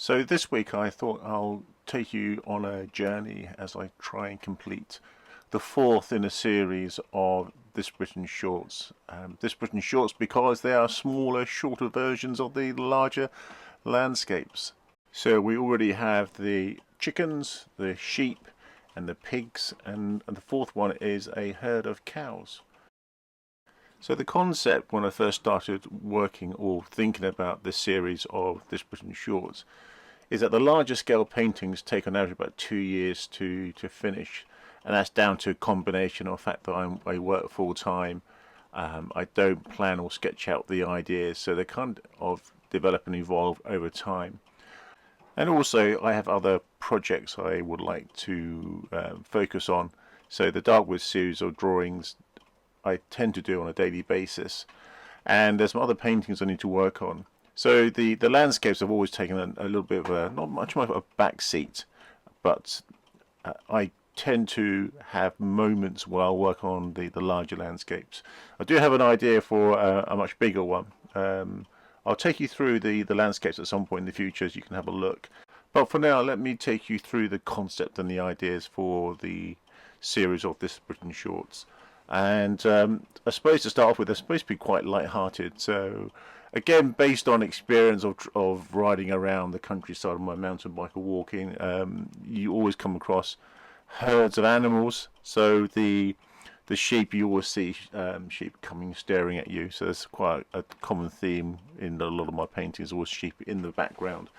So this week I thought I'll take you on a journey as I try and complete the fourth in a series of This Britain Shorts. This Britain Shorts because they are smaller, shorter versions of the larger landscapes. So we already have the chickens, the sheep and the pigs, and the fourth one is a herd of cows. So the concept when I first started working or thinking about this series of This Britain Shorts is that the larger scale paintings take on average about 2 years to finish, and that's down to a combination of the fact that I work full time. I don't plan or sketch out the ideas, so they kind of develop and evolve over time. And also I have other projects I would like to focus on. So the Darkwood series of drawings I tend to do on a daily basis, and there's some other paintings I need to work on. So the landscapes have always taken a little bit of a, not much of a back seat, but I tend to have moments where I'll work on the larger landscapes. I do have an idea for a much bigger one. I'll take you through the landscapes at some point in the future so you can have a look. But for now, let me take you through the concept and the ideas for the series of This Britain Shorts. And I suppose to start off with, they're supposed to be quite light-hearted. So again, based on experience of riding around the countryside on my mountain bike or walking, you always come across herds of animals. So the sheep, you always see sheep coming staring at you. So that's quite a common theme in a lot of my paintings, always sheep in the background.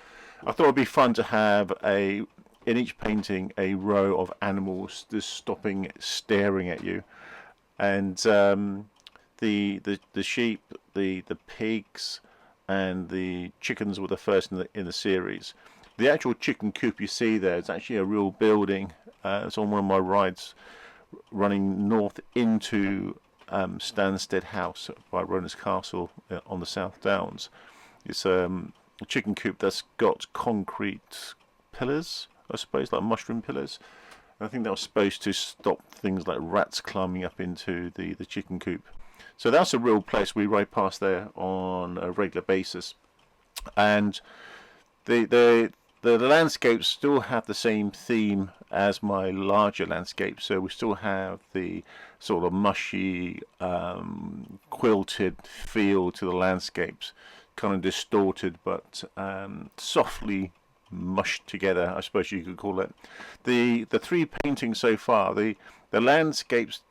I thought it'd be fun to have in each painting a row of animals just stopping, staring at you. And the sheep, the pigs, and the chickens were the first in the series. The actual chicken coop you see there is actually a real building. It's on one of my rides running north into Stansted House by Roners Castle on the South Downs. It's a chicken coop that's got concrete pillars, I suppose, like mushroom pillars. I think that was supposed to stop things like rats climbing up into the chicken coop. So that's a real place. We ride past there on a regular basis, and the landscapes still have the same theme as my larger landscapes. So we still have the sort of mushy, quilted feel to the landscapes, kind of distorted but softly mushed together, I suppose you could call it. The three paintings so far, the landscapes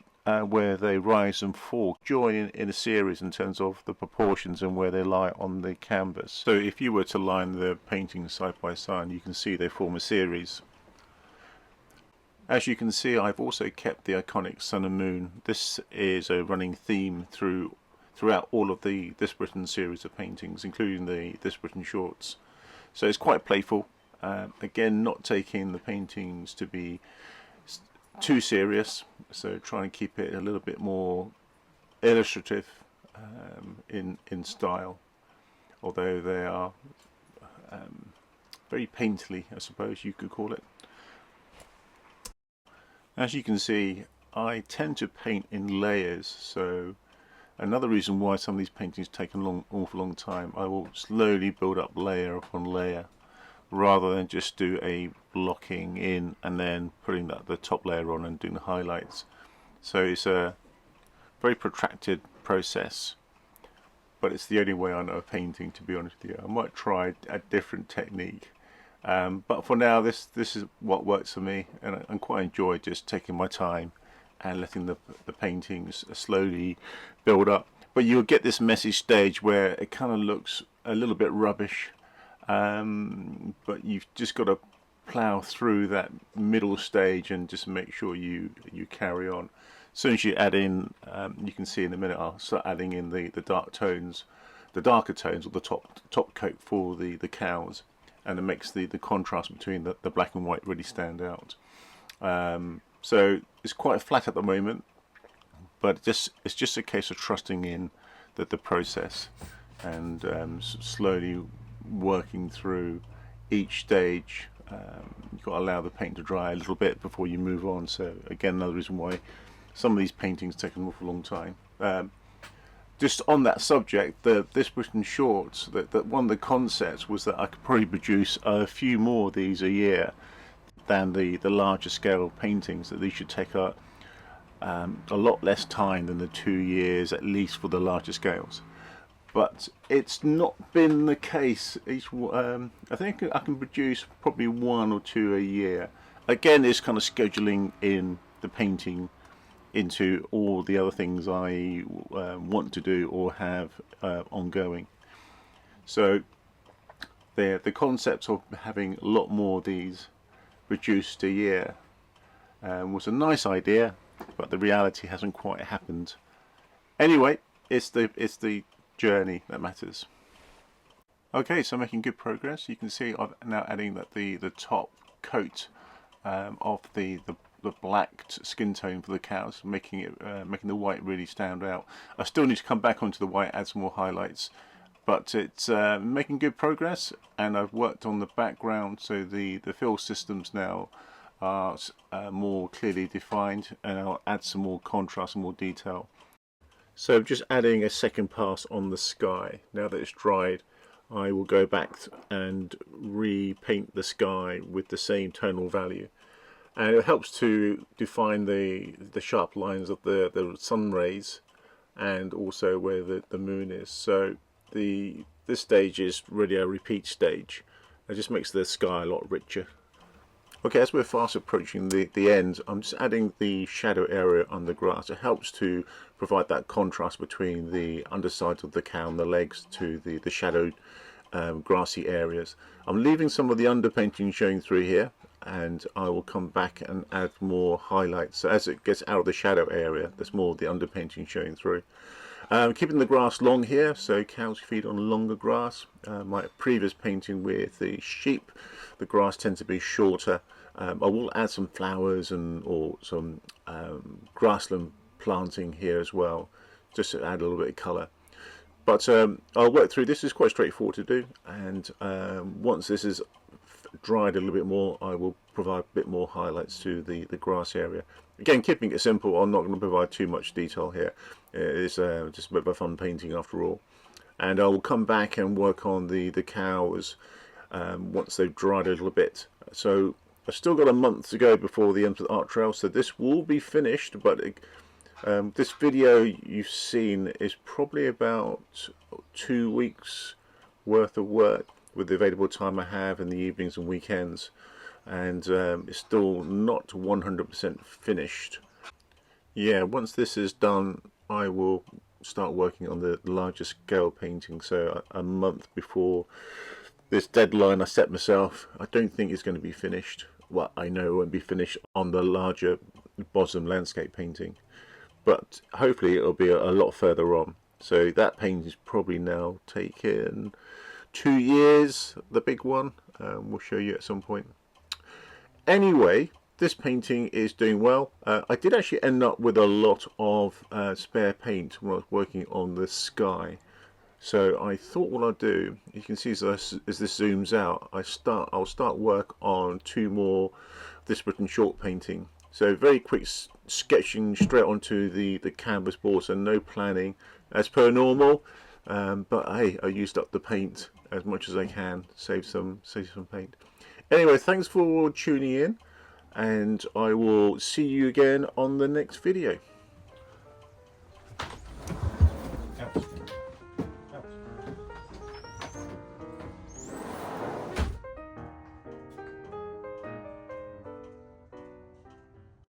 where they rise and fall join in a series in terms of the proportions and where they lie on the canvas. So if you were to line the paintings side by side, you can see they form a series. As you can see, I've also kept the iconic sun and moon. This is a running theme throughout all of the This Britain series of paintings, including the This Britain Shorts. So it's quite playful. Again, not taking the paintings to be too serious, so trying to keep it a little bit more illustrative in style, although they are very painterly, I suppose you could call it. As you can see, I tend to paint in layers, so another reason why some of these paintings take an awful long time, I will slowly build up layer upon layer rather than just do a blocking in and then putting the top layer on and doing the highlights. So it's a very protracted process, but it's the only way I know of painting, to be honest with you. I might try a different technique, but for now this is what works for me, and I quite enjoy just taking my time and letting the paintings slowly build up. But you'll get this messy stage where it kind of looks a little bit rubbish, but you've just got to plow through that middle stage and just make sure you carry on. As soon as you add in, you can see in a minute, I'll start adding in the dark tones, the darker tones, or the top coat for the cows, and it makes the contrast between the black and white really stand out. So it's quite flat at the moment, but it's just a case of trusting in the process and slowly working through each stage. You've got to allow the paint to dry a little bit before you move on. So again, another reason why some of these paintings take an awful long time. just on that subject, this Britain shorts, that one of the concepts was that I could probably produce a few more of these a year than the larger scale paintings. That these should take a lot less time than the 2 years at least for the larger scales. But it's not been the case. I think I can produce probably one or two a year. Again, it's kind of scheduling in the painting into all the other things I want to do or have ongoing. So the concept of having a lot more of these produced a year was a nice idea, but the reality hasn't quite happened. Anyway, it's the journey that matters. Okay, so making good progress. You can see I'm now adding that the top coat of the black skin tone for the cows, making it making the white really stand out. I still need to come back onto the white, add some more highlights, but it's making good progress, and I've worked on the background, so the fill systems now are more clearly defined, and I'll add some more contrast and more detail. So just adding a second pass on the sky. Now that it's dried, I will go back and repaint the sky with the same tonal value, and it helps to define the sharp lines of the sun rays and also where the moon is. So this stage is really a repeat stage. It just makes the sky a lot richer. Okay, as we're fast approaching the end, I'm just adding the shadow area on the grass. It helps to provide that contrast between the underside of the cow and the legs to the shadowed grassy areas. I'm leaving some of the underpainting showing through here, and I will come back and add more highlights. So as it gets out of the shadow area, there's more of the underpainting showing through. Keeping the grass long here, so cows feed on longer grass. My previous painting with the sheep, the grass tends to be shorter. I will add some flowers or some grassland planting here as well, just to add a little bit of colour. But I'll work through this. It's quite straightforward to do, and once this is dried a little bit more, I will provide a bit more highlights to the grass area. Again, keeping it simple, I'm not going to provide too much detail here. It's just a bit of a fun painting after all. And I will come back and work on the cows once they've dried a little bit. So I've still got a month to go before the end of the art trail, so this will be finished, but this video you've seen is probably about 2 weeks worth of work with the available time I have in the evenings and weekends, and it's still not 100% finished. Yeah, once this is done, I will start working on the larger scale painting, so a month before this deadline I set myself. I don't think it's going to be finished. Well, I know it won't be finished on the larger bottom landscape painting, but hopefully it'll be a lot further on. So that painting is probably now taken 2 years, the big one. We'll show you at some point. Anyway, this painting is doing well. I did actually end up with a lot of spare paint when I was working on the sky. So I thought what I'll do, you can see as this zooms out, I'll start work on 2 more this Britain short painting. So very quick sketching straight onto the canvas board, so no planning as per normal. But hey, I used up the paint as much as I can, save some paint. Anyway, thanks for tuning in, and I will see you again on the next video.